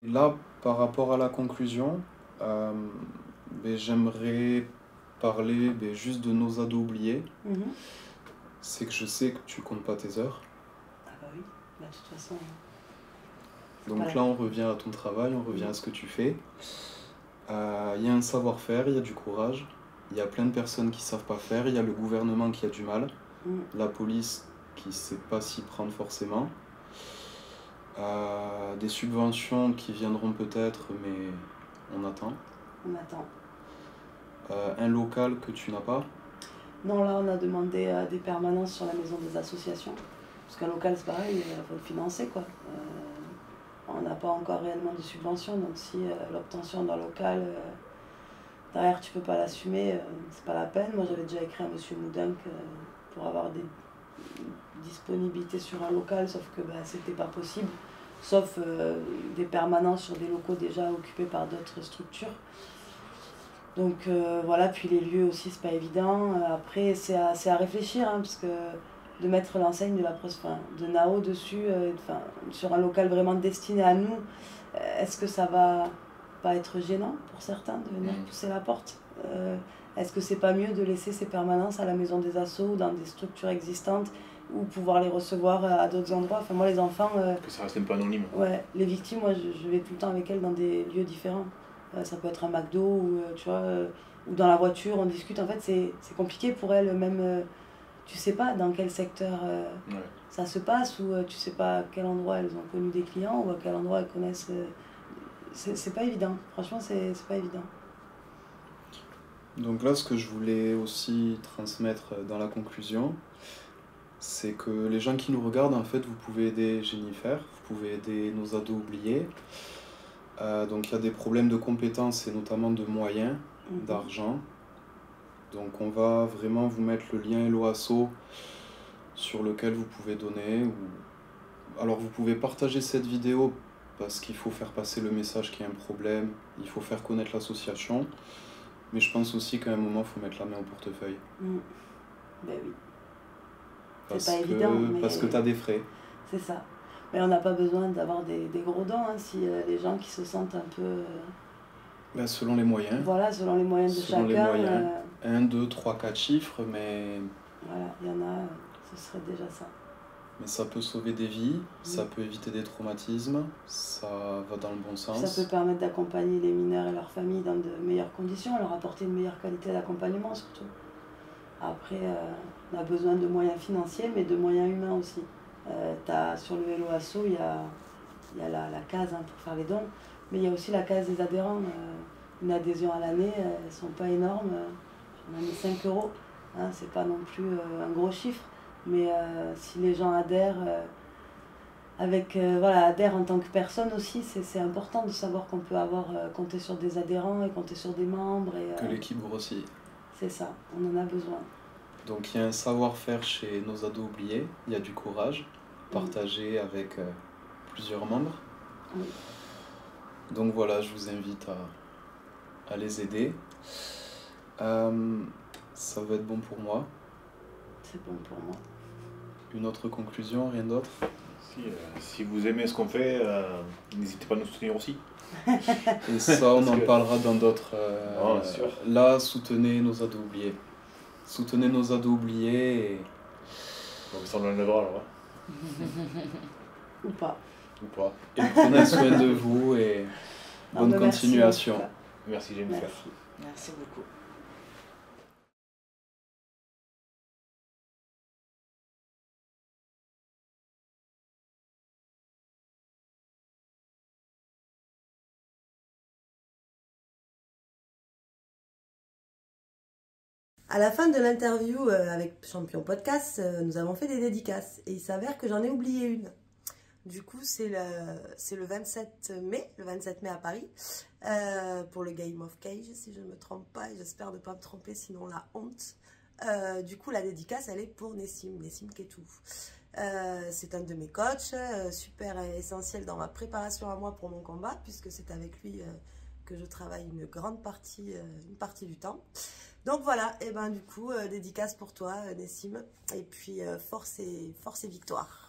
là, par rapport à la conclusion, j'aimerais parler juste de nos ados oubliés. C'est que je sais que tu comptes pas tes heures. Ah bah oui, bah, de toute façon... Donc là, on revient à ton travail, on revient à ce que tu fais. Il y a un savoir-faire, il y a du courage. Il y a plein de personnes qui savent pas faire. Il y a le gouvernement qui a du mal. La police qui sait pas s'y prendre forcément. Des subventions qui viendront peut-être, mais on attend. On attend. Un local que tu n'as pas. Non, là, on a demandé des permanences sur la maison des associations. Parce qu'un local, c'est pareil, il faut le financer, quoi. On n'a pas encore réellement de subventions, donc si l'obtention d'un local, derrière, tu peux pas l'assumer, c'est pas la peine. Moi, j'avais déjà écrit à M. Moudin pour avoir des disponibilités sur un local, sauf que c'était pas possible. Sauf des permanences sur des locaux déjà occupés par d'autres structures. Donc voilà, puis les lieux aussi, c'est pas évident. Après, c'est à réfléchir, hein, parce que de mettre l'enseigne de Nao dessus, sur un local vraiment destiné à nous, est-ce que ça va pas être gênant pour certains de venir pousser la porte? Est-ce que c'est pas mieux de laisser ces permanences à la maison des assos ou dans des structures existantes ou pouvoir les recevoir à d'autres endroits? Enfin, moi, les enfants... que ça reste un peu anonyme. Ouais, les victimes, moi, je vais tout le temps avec elles dans des lieux différents. Ça peut être un McDo ou, tu vois, ou dans la voiture, on discute. En fait, c'est compliqué pour elles, même... tu sais pas dans quel secteur ça se passe, ou tu sais pas à quel endroit elles ont connu des clients, ou à quel endroit elles connaissent... c'est pas évident, franchement, c'est pas évident. Donc là, ce que je voulais aussi transmettre dans la conclusion, c'est que les gens qui nous regardent, en fait, vous pouvez aider Jennifer, vous pouvez aider nos ados oubliés. Donc il y a des problèmes de compétences et notamment de moyens, d'argent. Donc on va vraiment vous mettre le lien Hello Asso sur lequel vous pouvez donner. Alors vous pouvez partager cette vidéo parce qu'il faut faire passer le message qu'il y a un problème, il faut faire connaître l'association. Mais je pense aussi qu'à un moment, il faut mettre la main au portefeuille. Ben oui. C'est pas évident. Parce que tu as des frais. C'est ça. Mais on n'a pas besoin d'avoir des gros dons, hein, si les gens qui se sentent un peu... selon les moyens. Voilà, selon les moyens de chacun. Les moyens. 1, 2, 3, 4 chiffres, mais... Voilà, il y en a, ce serait déjà ça. Mais ça peut sauver des vies, ça peut éviter des traumatismes, ça va dans le bon sens. Ça peut permettre d'accompagner les mineurs et leurs familles dans de meilleures conditions, leur apporter une meilleure qualité d'accompagnement surtout. Après, on a besoin de moyens financiers, mais de moyens humains aussi. Sur le Hello Asso, il y a la case pour faire les dons, mais il y a aussi la case des adhérents. Une adhésion à l'année, elles ne sont pas énormes. On a mis 5 €, hein, c'est pas non plus un gros chiffre. Mais si les gens adhèrent, adhèrent en tant que personne aussi, c'est important de savoir qu'on peut compter sur des adhérents et compter sur des membres. Que l'équipe grossit. C'est ça, on en a besoin. Donc il y a un savoir-faire chez nos ados oubliés, il y a du courage, partagé avec plusieurs membres. Oui. Donc voilà, je vous invite à les aider. Ça va être bon pour moi. C'est bon pour moi. Une autre conclusion, rien d'autre? Si vous aimez ce qu'on fait, n'hésitez pas à nous soutenir aussi. Et ça, on en parlera dans d'autres... sûr. Là, soutenez nos ados oubliés. Soutenez nos ados oubliés et... Donc ça, on l'enlèvera alors. Ou pas. Ou pas. Et prenez soin de vous et bonne continuation. Merci Jennifer. Merci beaucoup. À la fin de l'interview avec Champion Podcast, nous avons fait des dédicaces et il s'avère que j'en ai oublié une. Du coup, c'est le 27 mai à Paris, pour le Game of Cage, si je ne me trompe pas, et j'espère ne pas me tromper, sinon la honte. Du coup, la dédicace, elle est pour Nessim Ketou. C'est un de mes coachs, super essentiel dans ma préparation à moi pour mon combat, puisque c'est avec lui que je travaille une partie du temps. Donc voilà, et ben du coup, dédicace pour toi, Nessim, et puis force et victoire.